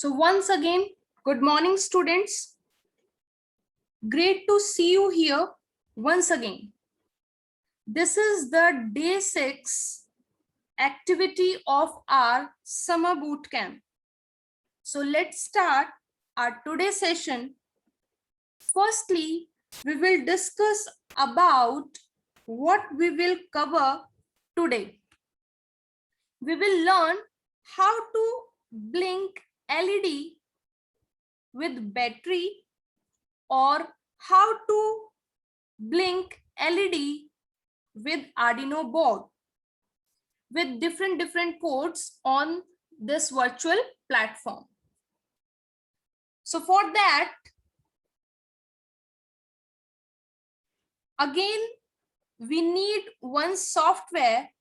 So once again, good morning, students. Great to see you here once again. This is the day 6 activity of our summer boot camp. So let's start our today's session. Firstly, we will discuss about what we will cover today. We will learn how to blink LED with battery or how to blink LED with Arduino board with different codes on this virtual platform. So for that, again, we need one software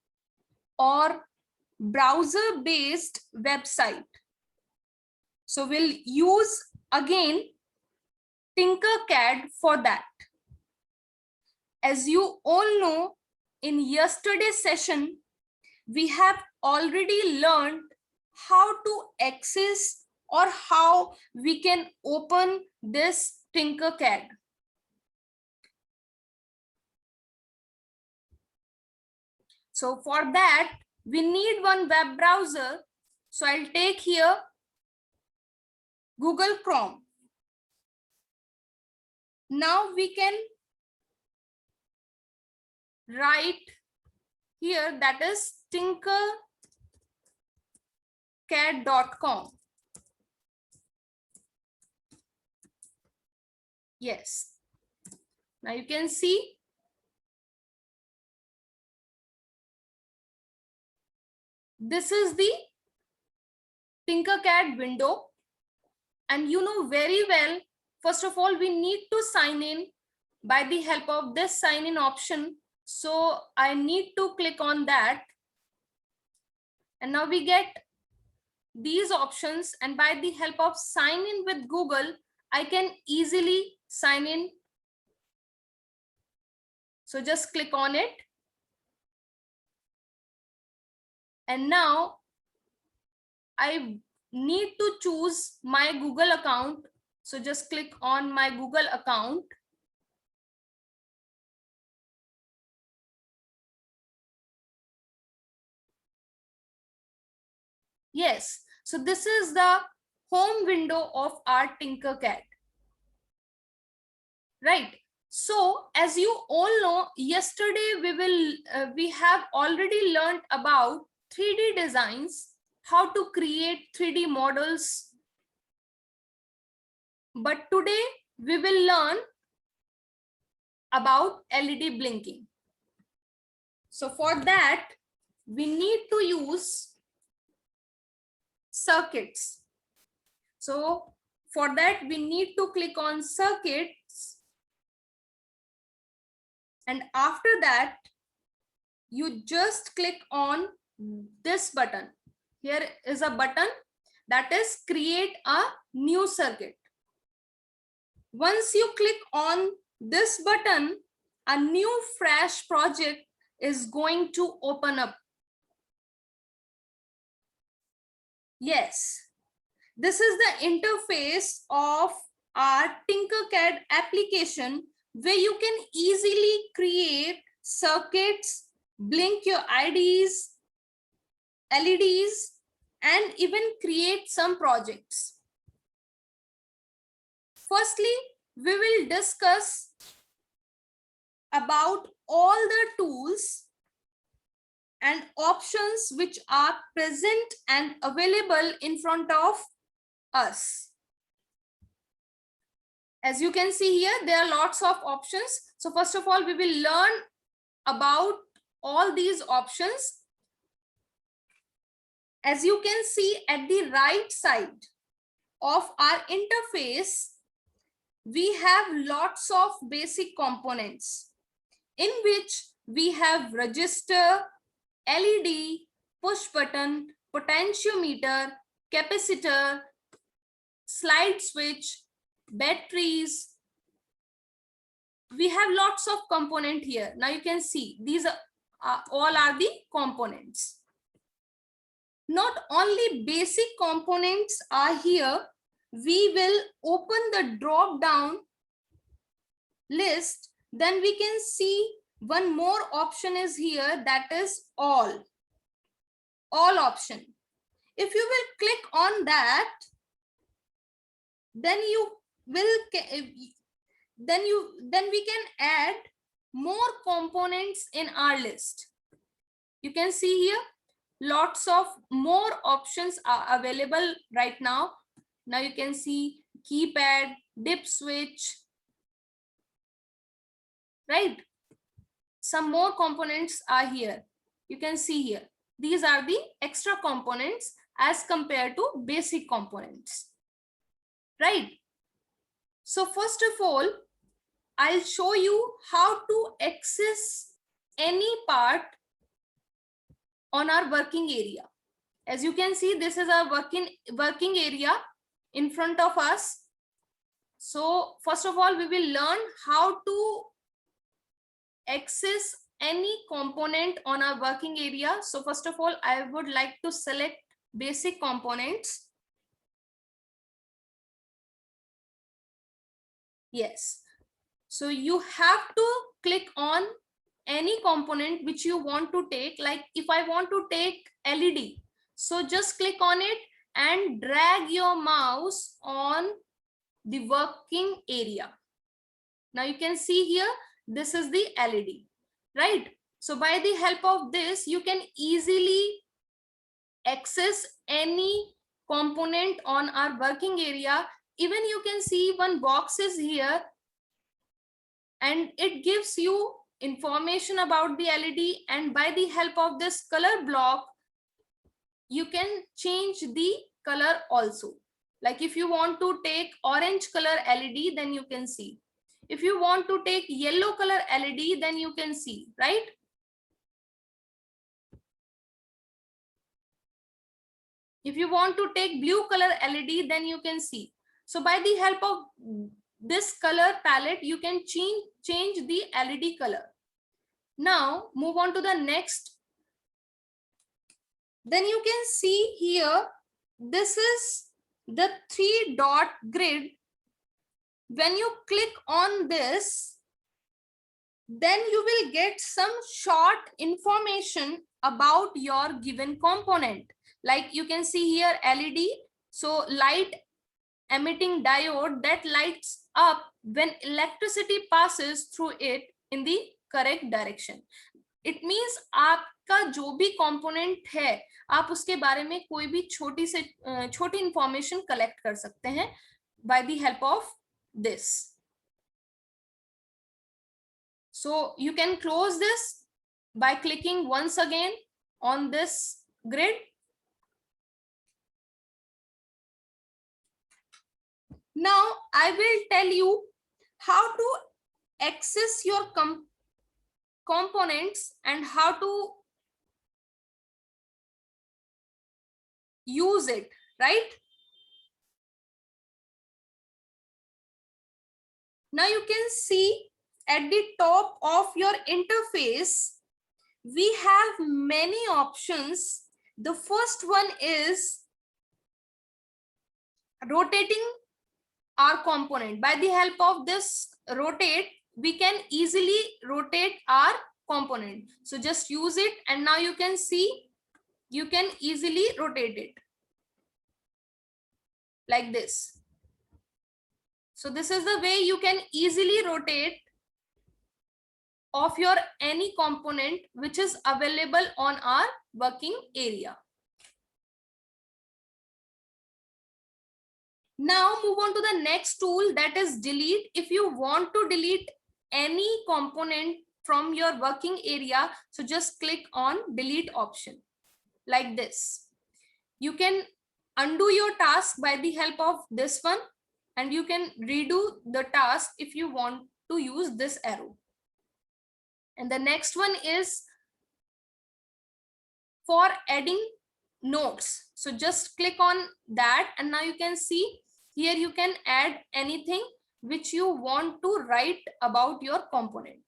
or browser-based website. So we'll use again Tinkercad for that. As you all know, in yesterday's session, we have already learned how to access or how we can open this Tinkercad. So for that, we need one web browser. So I'll take here Google Chrome. Now we can write here, that is tinkercad.com. Yes. Now you can see this is the Tinkercad window. And you know very well, first of all, we need to sign in by the help of this sign in option. So I need to click on that. And now we get these options, and by the help of sign in with Google, I can easily sign in. So just click on it. And now I need to choose my Google account. So just click on my Google account. Yes, so this is the home window of our Tinkercad. Right. So as you all know, yesterday we have already learned about 3D designs, how to create 3D models. But today we will learn about LED blinking. So for that, we need to use circuits. So for that, we need to click on circuits. And after that, you just click on this button. Here is a button that is create a new circuit. Once you click on this button, a new fresh project is going to open up. Yes, this is the interface of our Tinkercad application, where you can easily create circuits, blink your LEDs, and even create some projects. Firstly, we will discuss about all the tools and options which are present and available in front of us. As you can see here, there are lots of options. So first of all, we will learn about all these options. As you can see at the right side of our interface, we have lots of basic components in which we have register, LED, push button, potentiometer, capacitor, slide switch, batteries. We have lots of components here. Now you can see these are all are the components. not only basic components are here, we will open the drop down list. Then we can see one more option is here, that is all option. If you will click on that, then we can add more components in our list. You can see here lots of more options are available right now. Now you can see keypad, dip switch, right? Some more components are here. You can see here. These are the extra components as compared to basic components, right? So first of all, I'll show you how to access any part on our working area. As you can see, this is our working area in front of us. So first of all, we will learn how to access any component on our working area. So first of all, I would like to select basic components. Yes. So you have to click on any component which you want to take. Like if I want to take LED, so just click on it and drag your mouse on the working area. Now you can see here, this is the LED, right? So by the help of this, you can easily access any component on our working area. Even you can see one box is here and it gives you information about the LED, and by the help of this color block, you can change the color also. Like if you want to take orange color LED, then you can see. If you want to take yellow color LED, then you can see, right? If you want to take blue color LED, then you can see. So by the help of this color palette, you can change the LED color. Now move on to the next. Then you can see here, this is the 3-dot grid. When you click on this, then you will get some short information about your given component. Like you can see here LED, so light emitting diode that lights up when electricity passes through it in the correct direction. It means आपका जो भी component है, आप उसके बारे में कोई भी छोटी information collect कर सकते हैं by the help of this. So you can close this by clicking once again on this grid. Now I will tell you how to access your components and how to use it, right? Now you can see at the top of your interface, we have many options. The first one is rotating our component. By the help of this rotate, we can easily rotate our component. So just use it, and now you can see you can easily rotate it like this. So this is the way you can easily rotate of your any component which is available on our working area. Now move on to the next tool, that is delete. If you want to delete any component from your working area, so just click on delete option like this. You can undo your task by the help of this one, and you can redo the task if you want to use this arrow. And the next one is for adding notes. So just click on that, and now you can see here you can add anything which you want to write about your component.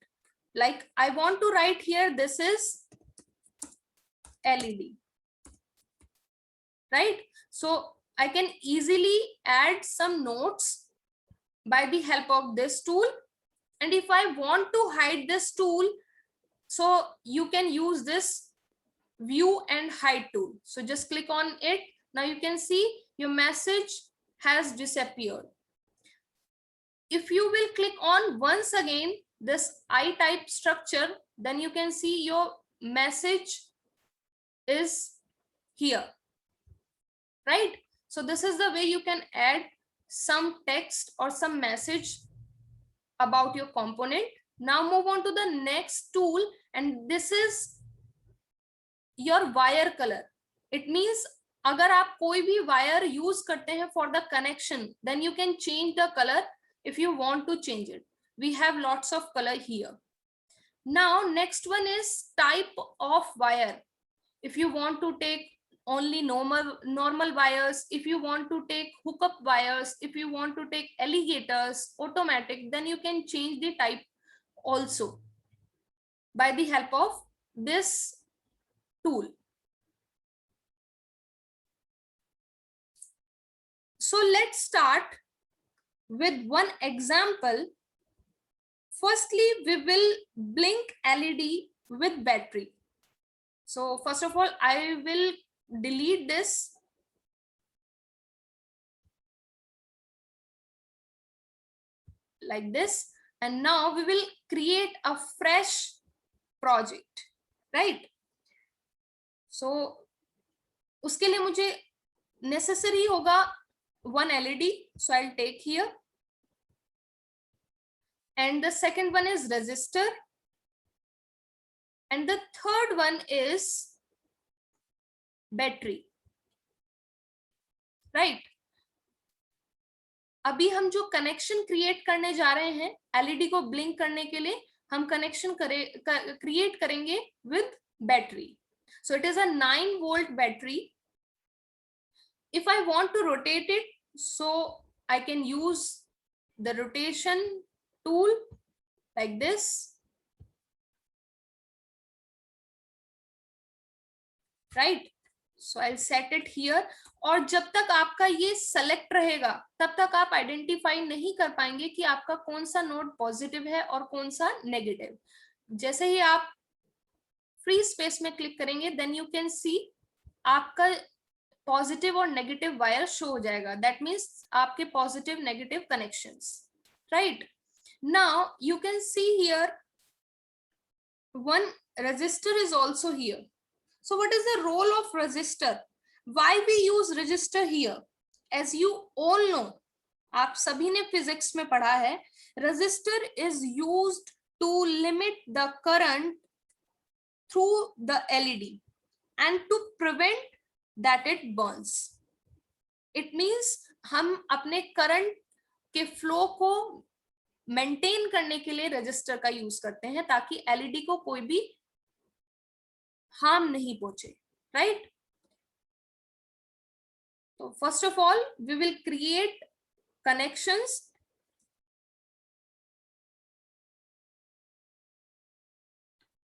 Like I want to write here, this is LED. right? So I can easily add some notes by the help of this tool. And if I want to hide this tool, so you can use this view and hide tool. So just click on it. Now you can see your message has disappeared. If you will click on once again this I type structure, then you can see your message is here, right? So this is the way you can add some text or some message about your component. Now move on to the next tool, and this is your wire color. It means अगर आप कोई भी wire use करते हैं for the connection, then you can change the color if you want to change it. We have lots of color here. Now next one is type of wire. If you want to take only normal wires, if you want to take hookup wires, if you want to take alligators, automatic, then you can change the type also by the help of this tool. So let's start with one example. Firstly, we will blink LED with battery. So first of all, I will delete this. Like this. And now we will create a fresh project, right? So उसके लिए मुझे necessary होगा one LED. So I'll take here. And the second one is resistor. And the third one is battery, right? अभी हम जो connection create करने जा रहे हैं एलईडी को ब्लिंक करने के लिए, हम कनेक्शन क्रिएट करेंगे with battery. So it is a 9 volt battery. If I want to rotate it, so I can use the rotation tool like this, right? So I set it here. और जब तक आपका ये select रहेगा तब तक आप आइडेंटिफाई नहीं कर पाएंगे कि आपका कौन सा नोड पॉजिटिव है और कौन सा नेगेटिव. जैसे ही आप फ्री स्पेस में क्लिक करेंगे, देन यू कैन सी आपका पॉजिटिव और नेगेटिव वायर शो हो जाएगा. दैट मीन्स आपके positive negative connections, right? Now you can see here one resistor is also here. So what is the role of resistor? Why we use resistor here? As you all know, आप सभी ने physics में पढ़ा है, resistor is used to limit the current through the LED and to prevent that it burns. It means हम अपने current के flow को मेंटेन करने के लिए रजिस्टर का यूज करते हैं ताकि एलईडी को कोई भी हार्म नहीं पहुंचे, राइट? तो first of all we will create connections.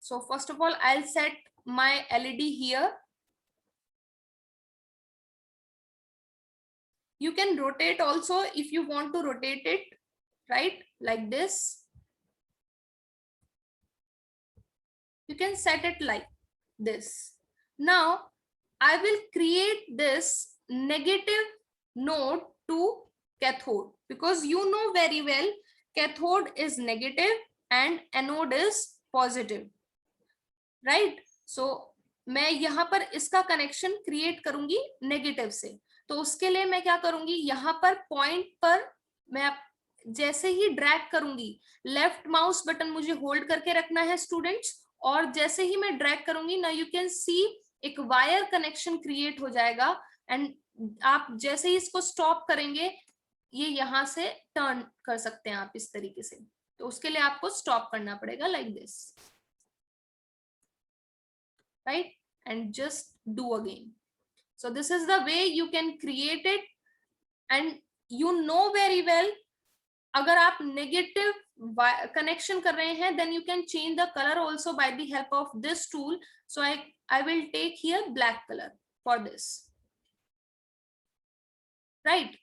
So first of all, I'll set my LED here. You can rotate also if you want to rotate it, right? Like this. You can set it like this. Now I will create this negative node to cathode, because you know very well cathode is negative and anode is positive, right? So मैं यहाँ पर इसका connection create करूंगी negative से. तो उसके लिए मैं क्या करूंगी, यहाँ पर पॉइंट पर मैं जैसे ही ड्रैग करूंगी, लेफ्ट माउस बटन मुझे होल्ड करके रखना है स्टूडेंट्स, और जैसे ही मैं ड्रैग करूंगी ना यू कैन सी एक वायर कनेक्शन क्रिएट हो जाएगा. एंड आप जैसे ही इसको स्टॉप करेंगे ये यहाँ से टर्न कर सकते हैं आप इस तरीके से. तो उसके लिए आपको स्टॉप करना पड़ेगा like this, right? And just do again. So this is the way you can create it. And you know very well, अगर आप negative connection कर रहे हैं, then you can change the color also by the help of this tool. So I will take here black color for this. right?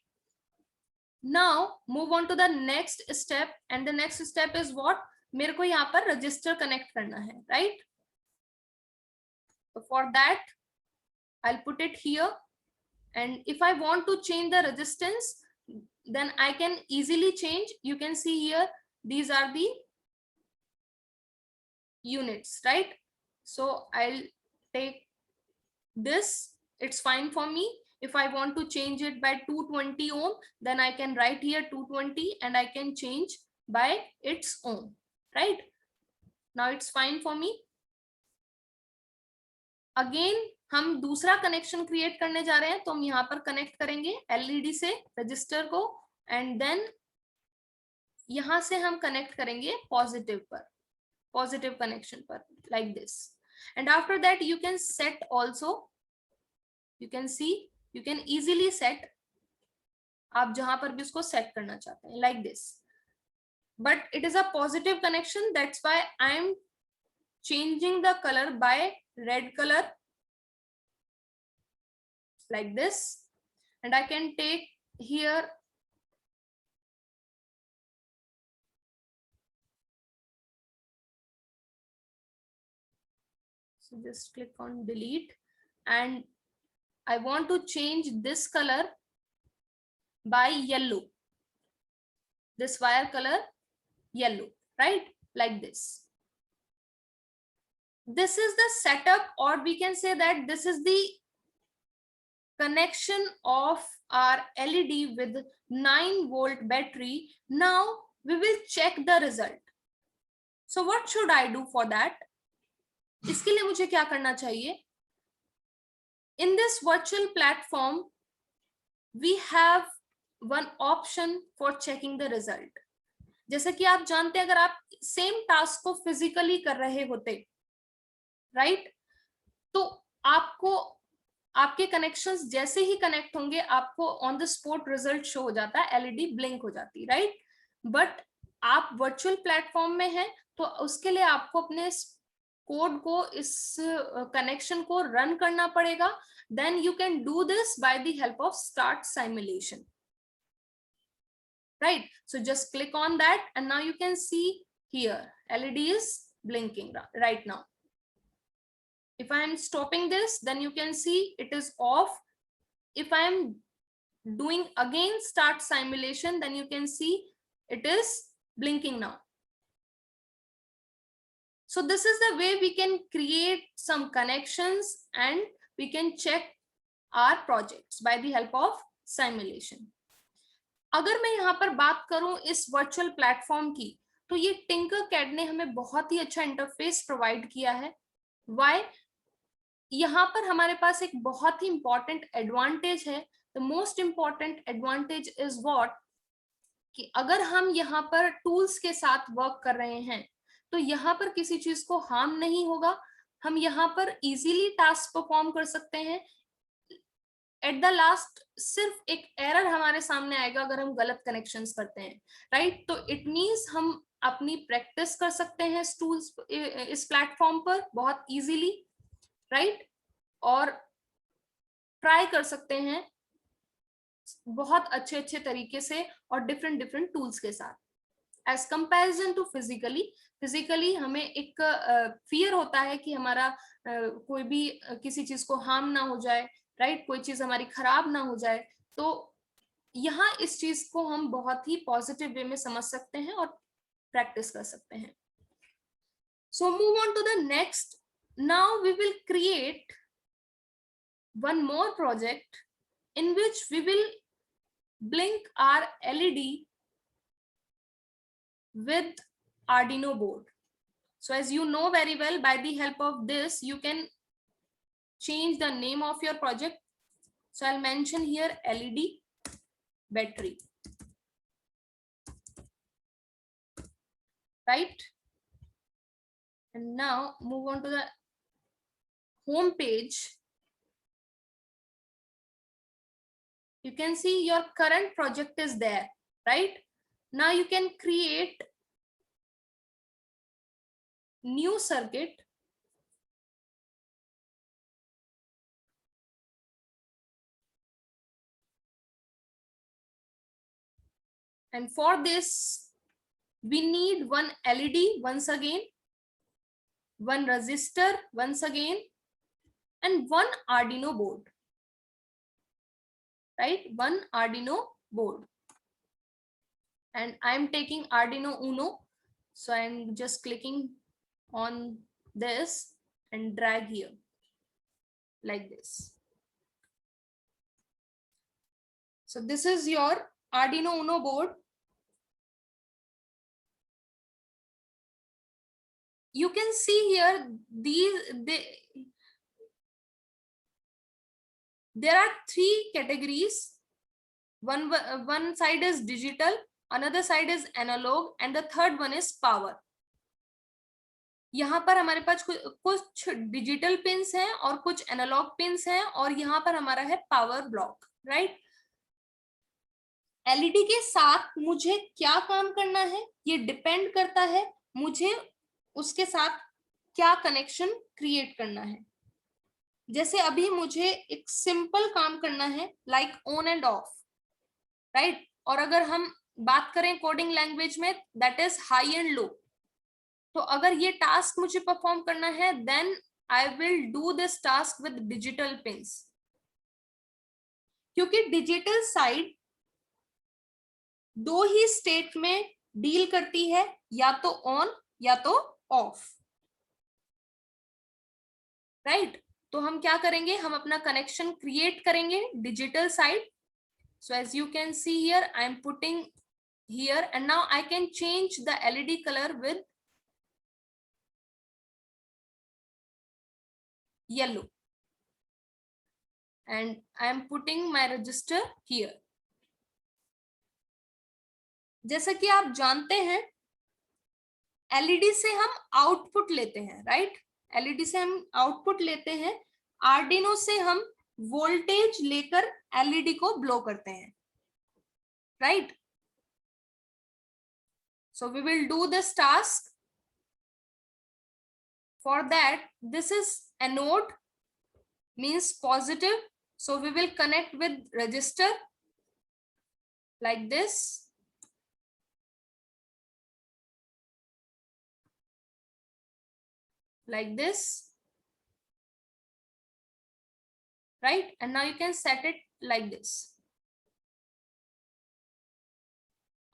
Now move on to the next step, and the next step is what? मेरे को यहाँ पर register connect करना है, right? So for that I'll put it here, and if I want to change the resistance, then I can easily change. You can see here, these are the units, right? So I'll take this, it's fine for me. If I want to change it by 220 ohm, then I can write here 220 and I can change by its ohm, right? Now it's fine for me. Again हम दूसरा connection create करने जा रहे हैं, तो हम यहाँ पर कनेक्ट करेंगे एलईडी से रजिस्टर को, एंड देन यहाँ से हम कनेक्ट करेंगे पॉजिटिव पर, पॉजिटिव कनेक्शन पर, like this. And after that you can set also, you can see, you can easily set, आप जहां पर भी उसको सेट करना चाहते हैं, like this. But it is a positive connection, that's why I am changing the color by red color, like this. And I can take here so just click on delete, and I want to change this color by yellow, this wire color yellow, right? Like this. This is the setup, or we can say that this is the connection of our LED with 9-volt battery. Now we will check the result. So what should I do for that? इसके लिए मुझे क्या करना चाहिए? In this virtual platform, we have one option for checking the result. जैसे कि आप जानते हैं, अगर आप सेम टास्क को फिजिकली कर रहे होते, राइट, तो आपको आपके कनेक्शंस जैसे ही कनेक्ट होंगे, आपको on the spot result show हो जाता है, एलईडी ब्लिंक हो जाती है, राइट? बट आप वर्चुअल प्लेटफॉर्म में हैं, तो उसके लिए आपको अपने कोड को, इस कनेक्शन को रन करना पड़ेगा. Then you can do this by the help of start simulation, right? So just click on that, and now you can see here LED is blinking right now. If I am stopping this, then you can see it is off. If I am doing again start simulation, then you can see it is blinking now. So this is the way we can create some connections, and we can check our projects by the help of simulation. अगर मैं यहाँ पर बात करूं इस virtual platform की, तो ये टिंकरकैड ने हमें बहुत ही अच्छा इंटरफेस प्रोवाइड किया है. व्हाई? यहाँ पर हमारे पास एक बहुत ही इंपॉर्टेंट एडवांटेज है. The most important advantage is what, कि अगर हम यहाँ पर टूल्स के साथ वर्क कर रहे हैं, तो यहाँ पर किसी चीज को हार्म नहीं होगा. हम यहाँ पर इजीली टास्क परफॉर्म कर सकते हैं. एट द लास्ट सिर्फ एक एरर हमारे सामने आएगा अगर हम गलत कनेक्शंस करते हैं, राइट? तो इट मींस हम अपनी प्रैक्टिस कर सकते हैं इस टूल्स, इस प्लेटफॉर्म पर बहुत इजीली, राइट? और ट्राई कर सकते हैं बहुत अच्छे अच्छे तरीके से और डिफरेंट डिफरेंट टूल्स के साथ, एज कंपैरिजन टू फिजिकली हमें एक फियर होता है कि हमारा कोई भी किसी चीज को हार्म ना हो जाए, राइट? कोई चीज हमारी खराब ना हो जाए. तो यहाँ इस चीज को हम बहुत ही पॉजिटिव वे में समझ सकते हैं और प्रैक्टिस कर सकते हैं. So move on to the next. Now we will create one more project in which we will blink our LED with Arduino board. So as you know very well, by the help of this you can change the name of your project. So I'll mention here LED battery, right? And now move on to the home page. You can see your current project is there, right? Now you can create new circuit. And for this, we need one LED once again, one resistor once again, and one Arduino board, right? One Arduino board. And I'm taking Arduino Uno. So I'm just clicking on this and drag here like this. So this is your Arduino Uno board. You can see here there are three categories. One side is digital, another side is analog, and the third one is power. यहाँ पर हमारे पास कुछ digital pins हैं और कुछ analogue pins हैं, और यहाँ पर हमारा है पावर ब्लॉक, राइट? एलईडी के साथ मुझे क्या काम करना है ये डिपेंड करता है मुझे उसके साथ क्या कनेक्शन क्रिएट करना है। जैसे अभी मुझे एक सिंपल काम करना है, like on and off, right? और अगर हम बात करें कोडिंग लैंग्वेज में, that is high and low. तो अगर ये टास्क मुझे परफॉर्म करना है, then I will do this task with digital pins, क्योंकि डिजिटल साइड दो ही स्टेट में डील करती है, या तो ऑन या तो ऑफ, राइट? तो हम क्या करेंगे, हम अपना कनेक्शन क्रिएट करेंगे digital side. So as you can see here, I am putting here, and now I can change the LED color with yellow, and I am putting my register here. जैसा कि आप जानते हैं, LED से हम output लेते हैं, right? LED से हम आउटपुट लेते हैं, आर्डिनो से हम वोल्टेज लेकर LED को ब्लो करते हैं, right? So we will do this task. For that, this is anode, means positive. So we will connect with resistor like this. Like this, right? And now you can set it like this.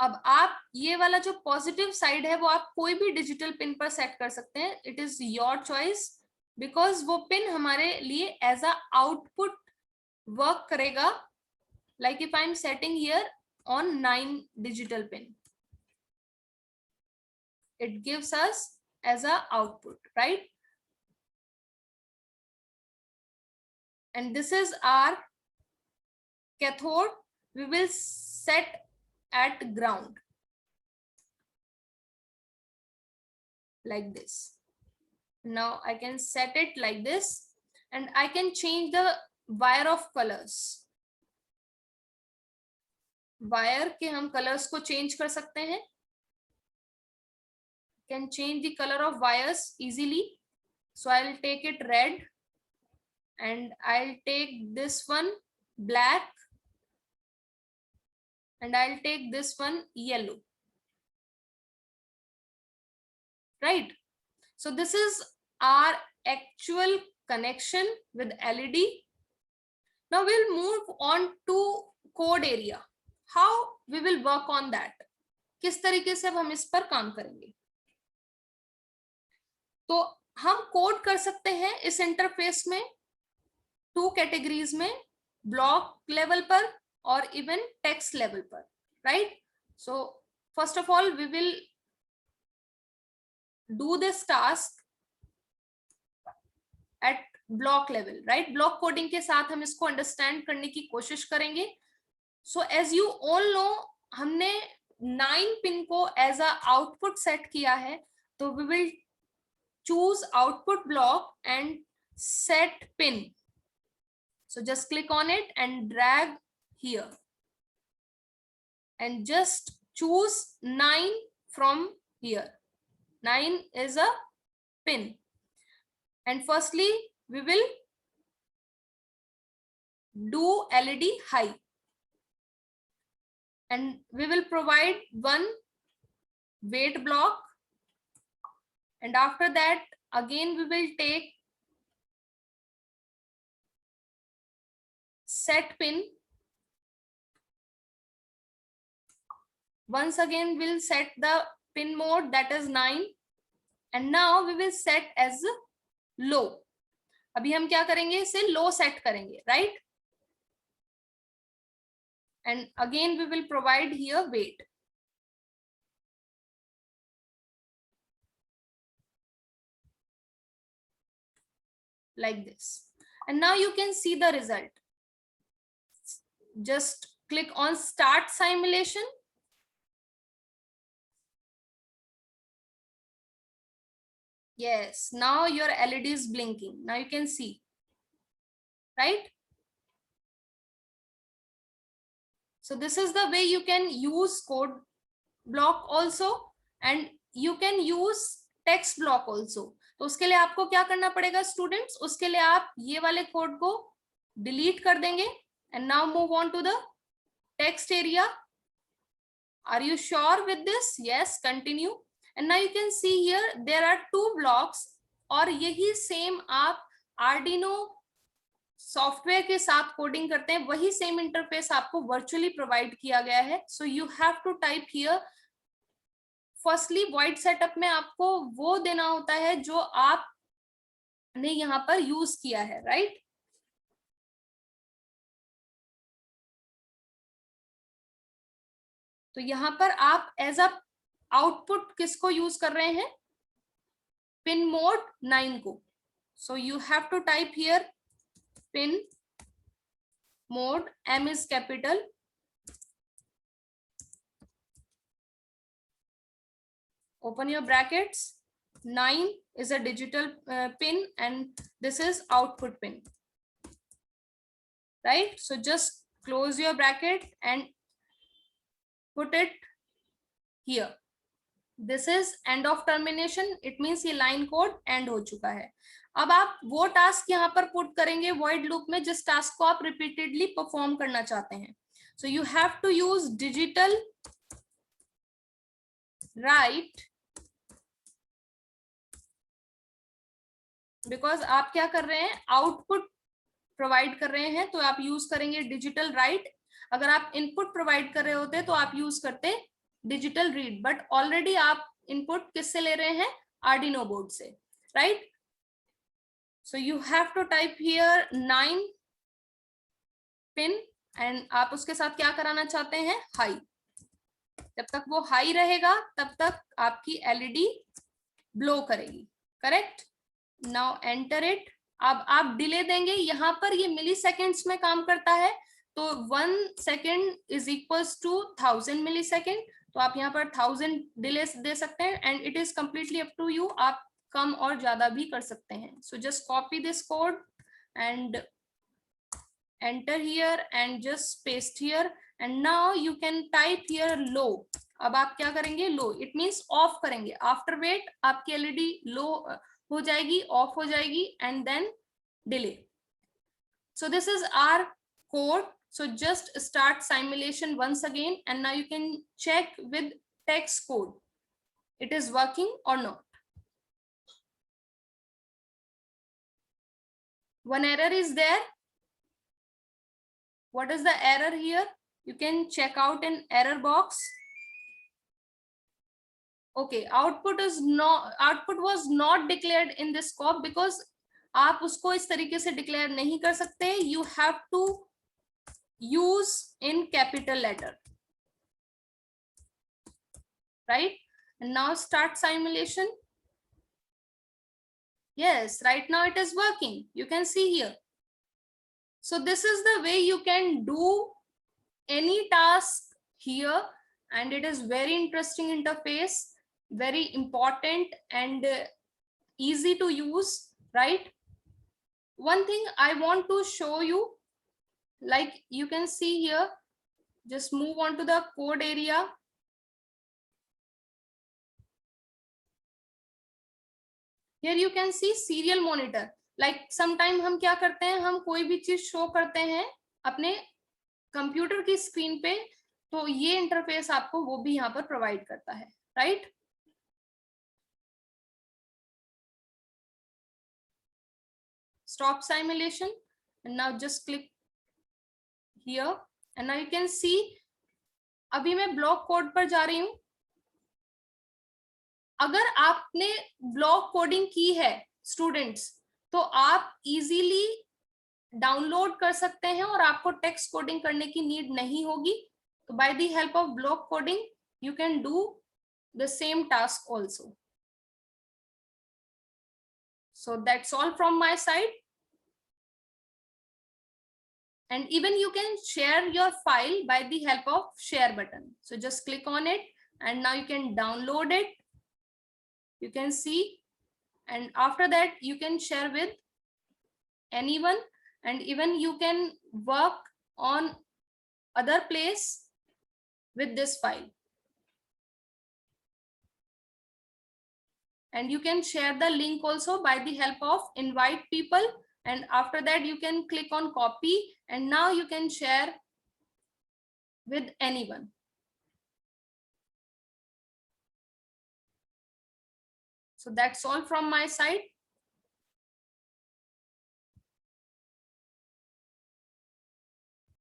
अब आप ये वाला जो positive side है वो आप कोई भी डिजिटल पिन पर सेट कर सकते हैं. It is your choice, because वो पिन हमारे लिए एज अ आउटपुट वर्क करेगा. Like if I am setting here on 9 digital pin, it gives us as a output, right? And this is our cathode. We will set at ground like this. Now I can set it like this, and I can change the wire of colors. Wire के हम colours को change कर सकते हैं. Can change the color of wires easily. So I'll take it red, and I'll take this one black, and I'll take this one yellow, right? So this is our actual connection with LED. Now we'll move on to code area. How we will work on that? किस तरीके से अब हम इस पर काम करेंगे? तो हम कोड कर सकते हैं इस इंटरफेस में 2 कैटेगरीज में, ब्लॉक लेवल पर और इवन टेक्स्ट लेवल पर, right? So first of all we will do this task at block level, right? Block coding के साथ हम इसको अंडरस्टैंड करने की कोशिश करेंगे. So as you all know, हमने 9 पिन को एज अ आउटपुट सेट किया है, तो we will choose output block and set pin. So just click on it and drag here, and just choose 9 from here. 9 is a pin, and firstly we will do LED high, and we will provide one wait block, and after that again we will take set pin. Once again we'll set the pin mode, that is 9, and now we will set as low. अभी हम क्या करेंगे, इसे लो set करेंगे, right? And again we will provide here wait. Like this, and now you can see the result. Just click on start simulation. Yes, now your LED is blinking. Now you can see, right? So this is the way you can use code block also, and you can use text block also. तो उसके लिए आपको क्या करना पड़ेगा students, उसके लिए आप ये वाले कोड को डिलीट कर देंगे, and now move on to the text area. Are you sure with this? Yes, continue. And now you can see here there are 2 blocks, और यही सेम आप Arduino सॉफ्टवेयर के साथ कोडिंग करते हैं, वही सेम इंटरफेस आपको वर्चुअली प्रोवाइड किया गया है. So you have to type here. Firstly void setup में आपको वो देना होता है जो आपने यहाँ पर यूज किया है, राइट? तो यहाँ पर आप एज अ आउटपुट किसको यूज कर रहे हैं, पिन मोड 9 को. So you have to type here pin mode, M is capital, open your brackets, 9 is a digital pin and this is output pin, right? So just close your bracket and put it here. This is end of termination, it means ये line code end हो चुका है. अब आप वो task यहाँ पर put करेंगे void loop में जिस टास्क को आप रिपीटेडली परफॉर्म करना चाहते हैं. So you have to use digital write, because आप क्या कर रहे हैं, आउटपुट प्रोवाइड कर रहे हैं, तो आप यूज करेंगे डिजिटल राइट. अगर आप इनपुट प्रोवाइड कर रहे होते तो आप यूज करते डिजिटल रीड, बट ऑलरेडी आप इनपुट किससे ले रहे हैं, Arduino बोर्ड से, right? So you have to type here 9 pin and आप उसके साथ क्या कराना चाहते हैं, हाई. जब तक वो हाई रहेगा तब तक आपकी LED ब्लो करेगी, करेक्ट? Now enter it. अब आप डिले देंगे, यहाँ पर ये मिली सेकेंड्स में काम करता है, तो 1 second is equals to 1000 millisecond. तो आप यहाँ पर 1000 डिले दे सकते हैं and it is completely up to you, आप कम और ज्यादा भी कर सकते हैं. So just copy this code and enter here and just paste here and now you can type here low. अब आप क्या करेंगे, लो, इट मींस ऑफ करेंगे. आफ्टर वेट आपकी LED लो हो जाएगी, ऑफ हो जाएगी and then delay. So this is our code. So just start simulation once again and now you can check with text code it is working or not. One error is there. What is the error here? You can check out in error box. Okay, output was not declared in this scope because आप उसको इस तरीके से declare नहीं कर सकते. You have to use in capital letter, right? And now start simulation. Yes, right now it is working, you can see here. So this is the way you can do any task here and it is very interesting interface, very important and easy to use, right? One thing I want to show you, like you can see here, just move on to the code area. Here you can see serial monitor. Like sometime हम क्या करते हैं, हम कोई भी चीज show करते हैं अपने कंप्यूटर की स्क्रीन पे, तो ये इंटरफेस आपको वो भी यहाँ पर प्रोवाइड करता है, right? Stop simulation and now just click here and now you can see अभी मैं ब्लॉक कोड पर जा रही हूं. अगर आपने ब्लॉक कोडिंग की है स्टूडेंट्स, तो आप इजीली डाउनलोड कर सकते हैं और आपको टेक्स्ट कोडिंग करने की नीड नहीं होगी. तो bye the help of block coding you can do the same task also. So that's all from my side. And even you can share your file by the help of share button. So just click on it and now you can download it. You can see, and after that you can share with anyone, and even you can work on other place with this file. And you can share the link also by the help of invite people, and after that you can click on copy and now you can share with anyone. So that's all from my side.